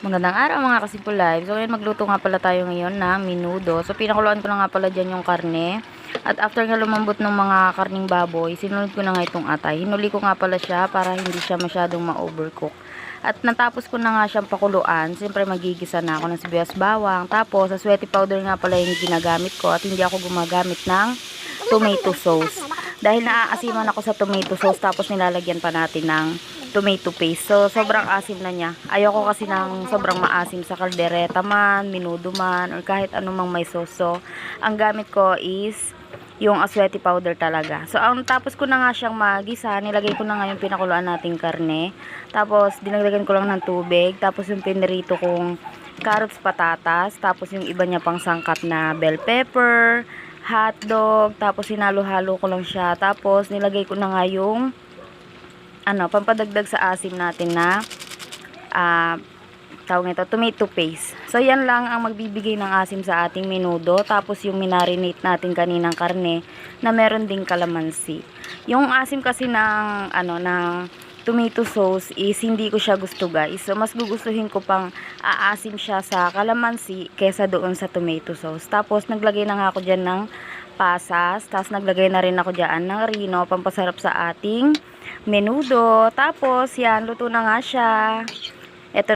Magandang araw mga kasimple live. So ngayon magluto nga pala tayo ngayon ng menudo. So pinakuluan ko na nga pala dyan yung karne. At after nga lumambot ng mga karning baboy, sinunod ko na nga itong atay. Hinuli ko nga pala siya para hindi siya masyadong ma-overcook. At natapos ko na nga siyang pakuluan, siyempre magigisa na ako ng sibuyas bawang. Tapos sa sweaty powder nga pala yung ginagamit ko at hindi ako gumagamit ng tomato sauce. Dahil naaasiman ako sa tomato sauce tapos nilalagyan pa natin ng tomato paste. So, sobrang asim na niya. Ayoko kasi ng sobrang maasim sa kaldereta man, menudo man, or kahit anumang may sauce. So, ang gamit ko is yung asweti powder talaga. So, ang tapos ko na nga siyang magisa, nilagay ko na nga yung pinakuluan nating karne. Tapos, dinagdagan ko lang ng tubig. Tapos, yung pinirito kong carrots, patatas. Tapos, yung iba niya pang sangkap na bell pepper, hotdog. Tapos, hinalo-halo ko lang siya. Tapos, nilagay ko na nga yung pampadagdag sa asim natin na tawag nito, tomato paste. So, yan lang ang magbibigay ng asim sa ating menudo. Tapos, yung minarinate natin kaninang karne na meron ding kalamansi. Yung asim kasi ng tomato sauce is hindi ko siya gusto, guys. So, mas gugustuhin ko pang aasim siya sa kalamansi kesa doon sa tomato sauce. Tapos, naglagay na nga ako dyan ng pasas. Tapos, naglagay na rin ako dyan ng rino, pampasarap sa ating menudo. Tapos, yan, luto na nga siya.